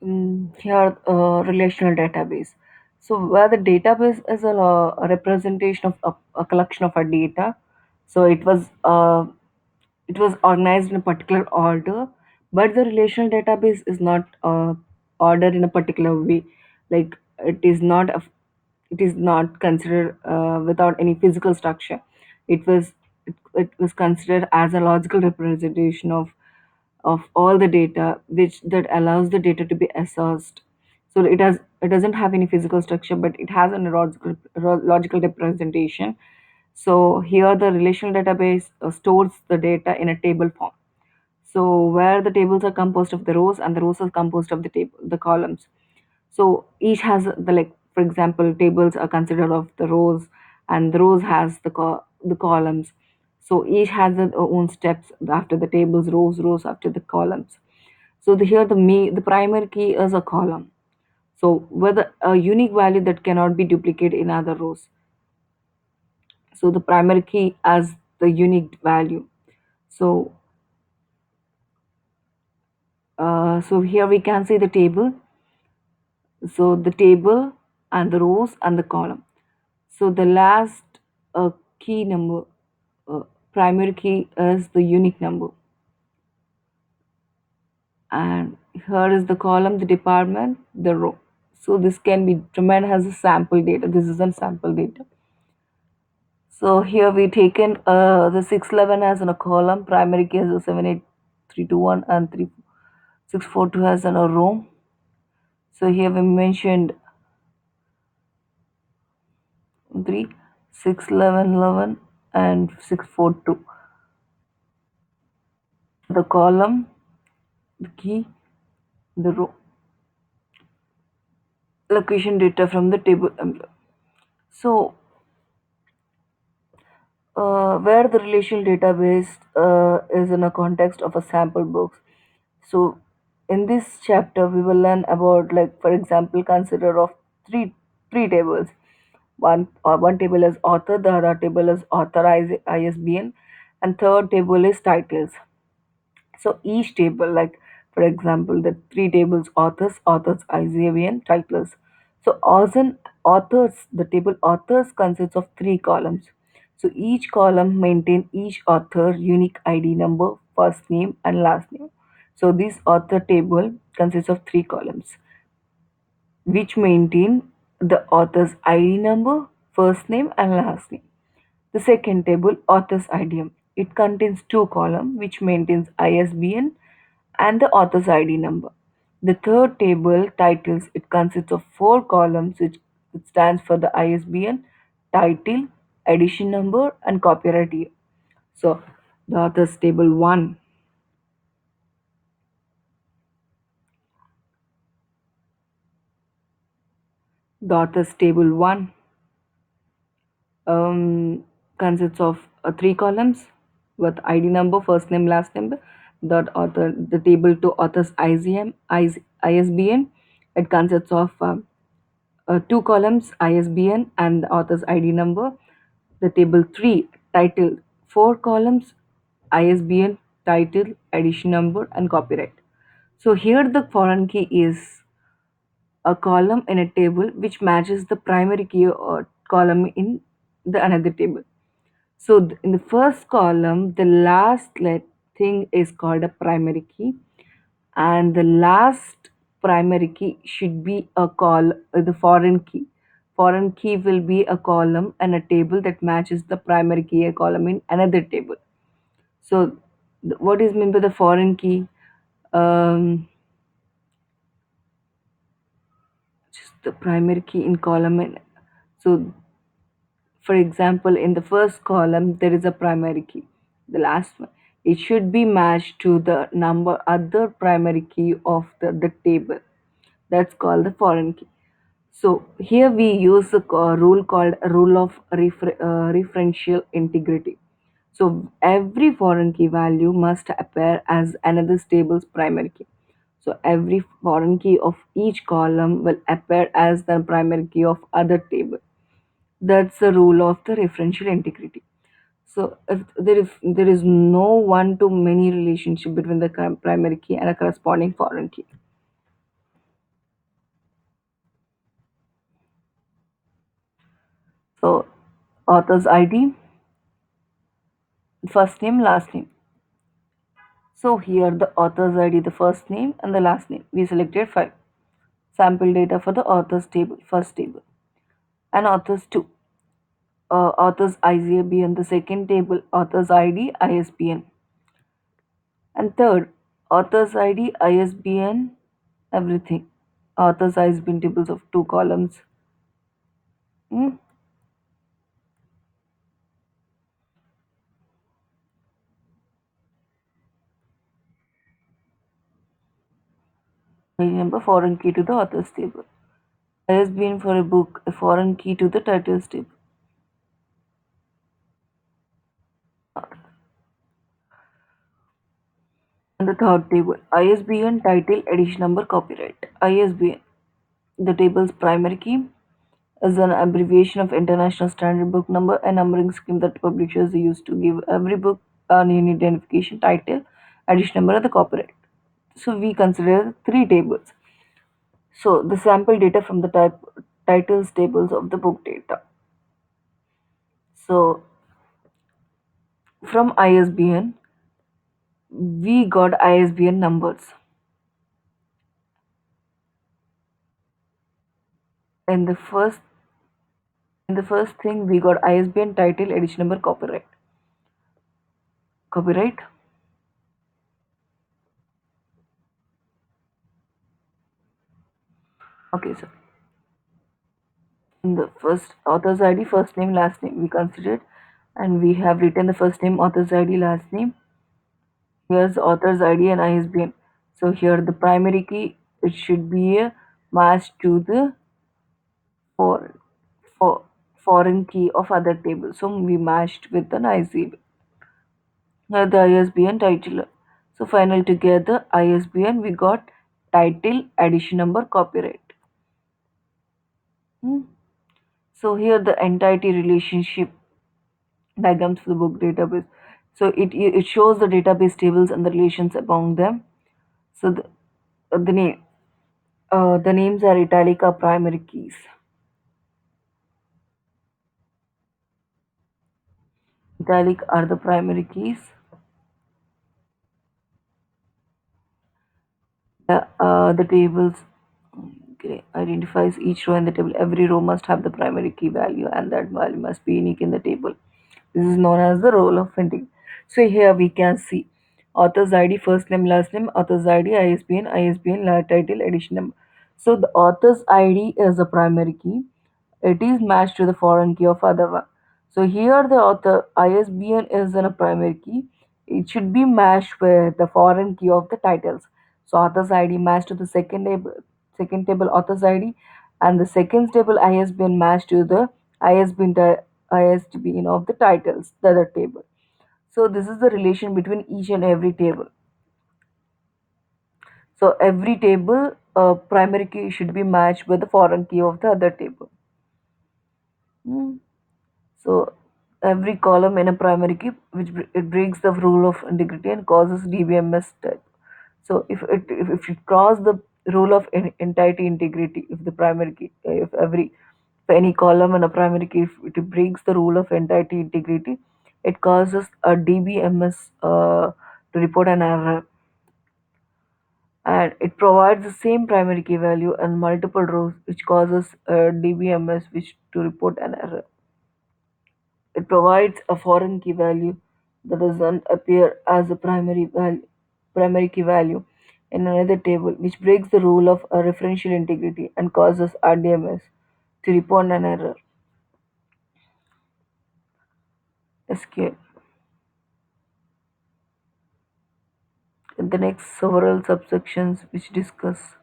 Here, relational database. So, where the database is a representation of a collection of our data. So, it was organized in a particular order, but the relational database is not ordered in a particular way. Like it is not considered without any physical structure. It was it was considered as a logical representation of all the data, which that allows the data to be assessed. So it doesn't have any physical structure, but it has a logical representation. So here the relational database stores the data in a table form. So where the tables are composed of the rows and the rows are composed of the columns. So each has the, like, for example, tables are considered of the rows, and the rows has the columns. So each has their own steps after the tables, rows after the columns. So the primary key is a column. So whether a unique value that cannot be duplicated in other rows. So the primary key as the unique value. So so here we can see the table. So the table and the rows and the column. So the last key number, uh, primary key is the unique number. And here is the column, the department, the row. So this can be determined as a sample data. This is a sample data. So here we taken the 611 as in a column, primary key as a 78321 and 3642 as in a row. So here we mentioned 3, 6, 11, 11 and 642. The column, the key, the row. Location data from the table emblem. So, where the relational database is in a context of a sample book. So, in this chapter, we will learn about, like, for example, consider of three tables. One table is author, the other table is author ISBN, and third table is titles. So each table, like for example, the three tables: authors, ISBN, titles. So authors, the table authors consists of three columns. So each column maintain each author unique ID number, first name and last name. So this author table consists of three columns, which maintain the author's ID number, first name and last name. The second table, author's IDM. It contains two columns which maintains ISBN and the author's ID number. The third table, titles, it consists of four columns which stands for the ISBN, title, edition number and copyright year. So the author's table 1, the author's table 1 consists of three columns with ID number, first name, last name. The table two, author's ISBN, it consists of two columns, ISBN and the author's ID number. The table 3, title, four columns, ISBN, title, edition number and copyright. So here the foreign key is a column in a table which matches the primary key or column in the another table. So in the first column, the last thing is called a primary key, and the last primary key should be the foreign key. Foreign key will be a column and a table that matches the primary key a column in another table. So what is meant by the foreign key? Um, just the primary key in column. So for example, in the first column, there is a primary key. The last one, it should be matched to the number other primary key of the table. That's called the foreign key. So here we use a rule called a rule of referential integrity. So every foreign key value must appear as another table's primary key. So every foreign key of each column will appear as the primary key of other table. That's the rule of the referential integrity. So if there is no one to many relationship between the primary key and a corresponding foreign key. So author's ID, first name, last name. So here the author's ID, the first name and the last name. We selected 5. Sample data for the author's table, first table. And author's 2. Author's ISBN, the second table, author's ID, ISBN. And third, author's ID, ISBN, everything. Author's ISBN tables of 2 columns. Hmm. Page number, foreign key to the author's table. ISBN for a book, a foreign key to the title's table. And the third table, ISBN, title, edition number, copyright. ISBN, the table's primary key, is an abbreviation of International Standard Book Number, a numbering scheme that publishers use to give every book a unique identification, title, edition number, and the copyright. So we consider 3 tables. So the sample data from the titles tables of the book data. So from ISBN, we got ISBN numbers. In the first thing we got ISBN, title, edition number, copyright. Copyright. Okay, so in the first author's ID, first name, last name, we considered, and we have written the first name, author's ID, last name. Here's author's ID and ISBN. So here the primary key, it should be a match to the for, for foreign key of other table. So we matched with an ISBN. Now the ISBN title. So final together ISBN we got title, edition number, copyright. Hmm. So here the entity relationship diagrams for the book database. So it shows the database tables and the relations among them. So the name the names are italic are primary keys. Italic are the primary keys. The tables, okay, identifies each row in the table. Every row must have the primary key value, and that value must be unique in the table. This is known as the role of printing. So here we can see author's ID, first name, last name, author's ID, ISBN, title, edition number. So the author's ID is the primary key. It is matched to the foreign key of other one. So here the author ISBN is in a primary key. It should be matched with the foreign key of the titles. So author's ID matched to the second table author's ID, and the second table ISBN matched to the ISBN of the titles, the other table. So this is the relation between each and every table. So every table primary key should be matched with the foreign key of the other table. Hmm. So every column in a primary key, it breaks the rule of integrity and causes DBMS type. So if it cross the rule of entity integrity, if the primary key, if any column in a primary key, if it breaks the rule of entity integrity, it causes a DBMS to report an error, and it provides the same primary key value and multiple rows, which causes a DBMS which to report an error. It provides a foreign key value that doesn't appear as a primary key value in another table, which breaks the rule of a referential integrity and causes RDMS to report an error. SQL. In the next several subsections which discuss